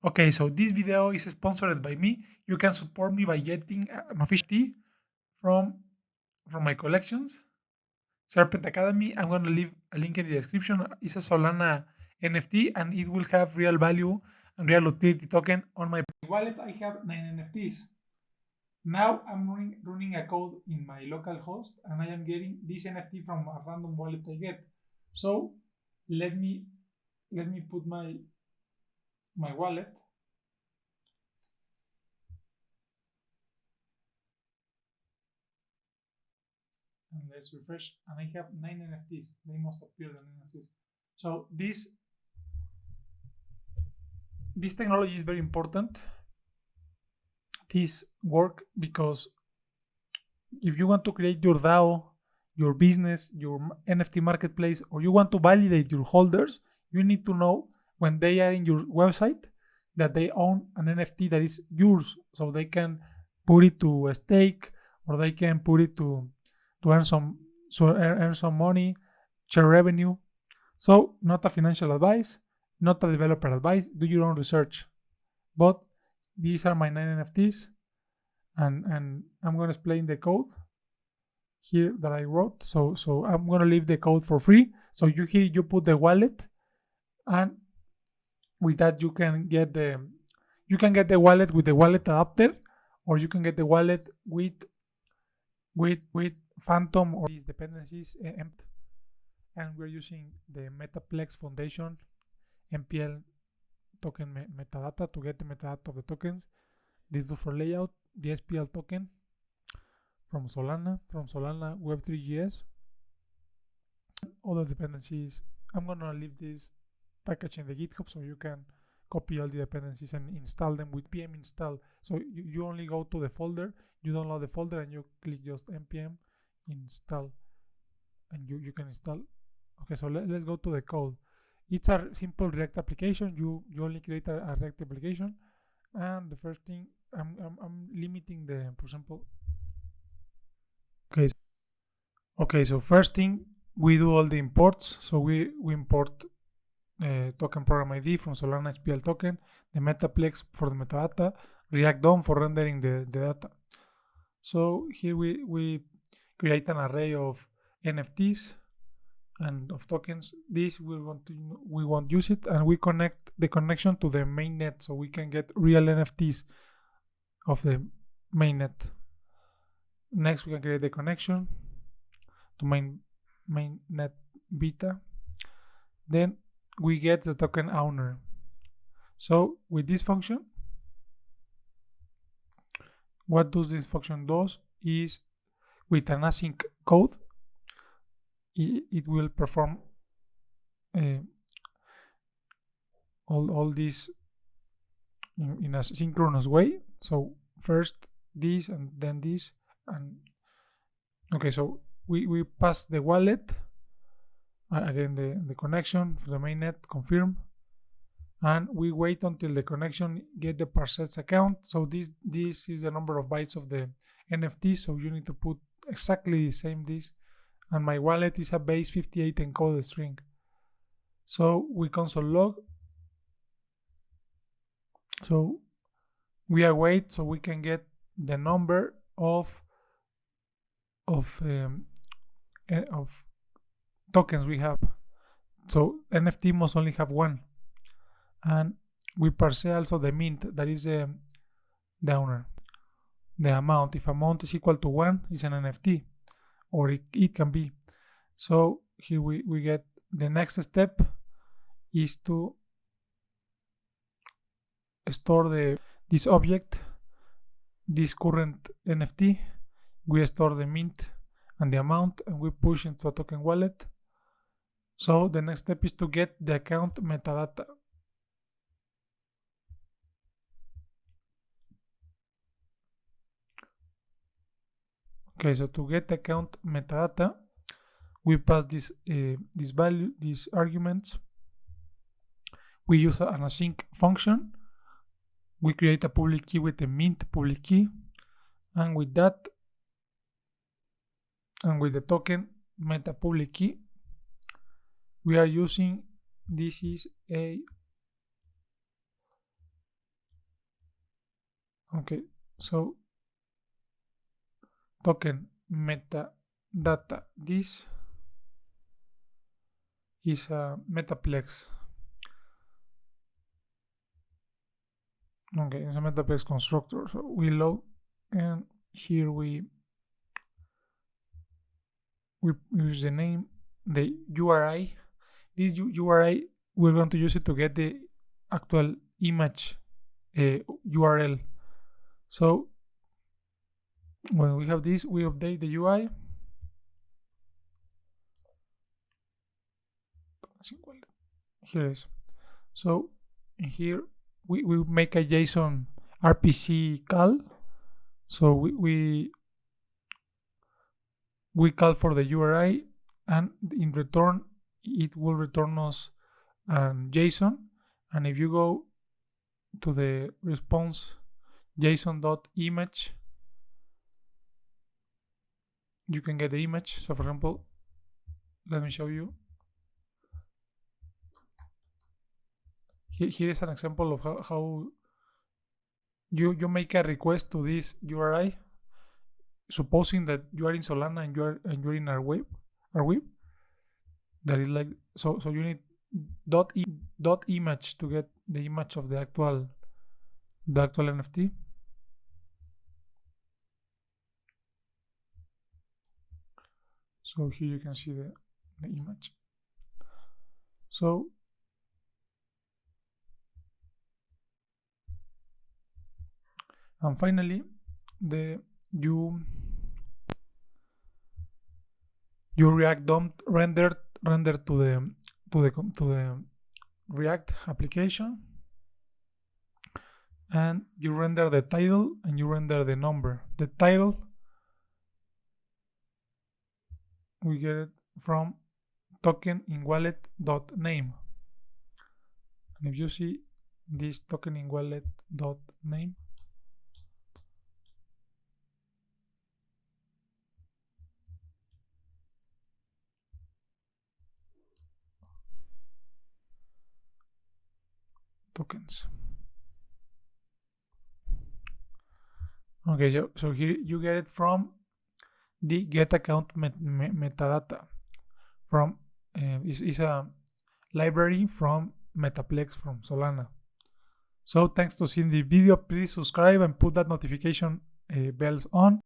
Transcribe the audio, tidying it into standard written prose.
Okay, so this video is sponsored by me. You can support me by getting an official NFT from my collections. Serpent Academy. I'm gonna leave a link in the description. It's a Solana NFT and it will have real value and real utility token on my wallet. I have 9 NFTs. Now I'm running a code in my local host and I am getting this NFT from a random wallet I get. So let me put my wallet and let's refresh. And I have 9 NFTs. They must appear in NFTs. So this technology is very important. This work because if you want to create your DAO, your business, your NFT marketplace, or you want to validate your holders, you need to know when they are in your website that they own an NFT that is yours, so they can put it to a stake or they can put it to earn some money, share revenue. So not a financial advice, not a developer advice. Do your own research. But these are my 9 NFTs, and I'm going to explain the code here that I wrote. So I'm going to leave the code for free. So you put the wallet, and with that you can get the wallet with the wallet adapter, or you can get the wallet with Phantom or these dependencies. And we're using the Metaplex Foundation MPL token metadata to get the metadata of the tokens. This is for layout, the SPL token from Solana Web3.js. Other dependencies. I'm gonna leave this package in the GitHub so you can copy all the dependencies and install them with npm install. So you only go to the folder, you download the folder, and you click just npm install, and you can install. Okay, so let's go to the code. It's a simple React application. You only create a React application, and the first thing I'm limiting the, for example. Okay, so first thing we do all the imports. So we import token program ID from Solana SPL token, the Metaplex for the metadata, React DOM for rendering the data. So here we create an array of NFTs and of tokens. This we won't use it, and we connect the connection to the mainnet so we can get real NFTs of the mainnet. Next, we can create the connection to mainnet beta. Then we get the token owner. So with this function, what does this function does is with an async code, it will perform all this in a synchronous way. So first this and then this, and okay, so we pass the wallet again, the connection for the mainnet, confirm, and we wait until the connection get the parsets account. So this is the number of bytes of the NFT, so you need to put exactly the same this, and my wallet is a base 58 encoded string. So we console log, so we await so we can get the number of tokens we have. So NFT must only have one, and we parse also the mint, that is the owner, the amount. If amount is equal to 1, is an NFT, or it can be. So here we get the next step is to store this object, this current NFT. We store the mint and the amount, and we push into a token wallet. So the next step is to get the account metadata. Okay, so to get account metadata, we pass this value, these arguments. We use an async function. We create a public key with a mint public key, and with that, and with the token meta public key, we are using, this is a Okay, so token metadata. This is a metaplex. Okay, it's a metaplex constructor. So we load, and here we use the name, the URI. This URI, we're going to use it to get the actual image URL. So when we have this, we update the UI. Here it is. So in here we make a JSON RPC call. So we call for the URI, and in return it will return us JSON. And if you go to the response JSON.image, you can get the image. So for example, let me show you. Here is an example of how you make a request to this URI, supposing that you are in Solana and you're in our web. That is like so you need .image to get the image of the actual NFT. So here you can see the image. So and finally, you React DOM render to the React application, and you render the title and you render the number. The title, we get it from token in wallet.name, and if you see this token in wallet.name, tokens. Okay, so here you get it from the get account metadata from is a library from Metaplex from Solana. So thanks to seeing the video. Please subscribe and put that notification bells on.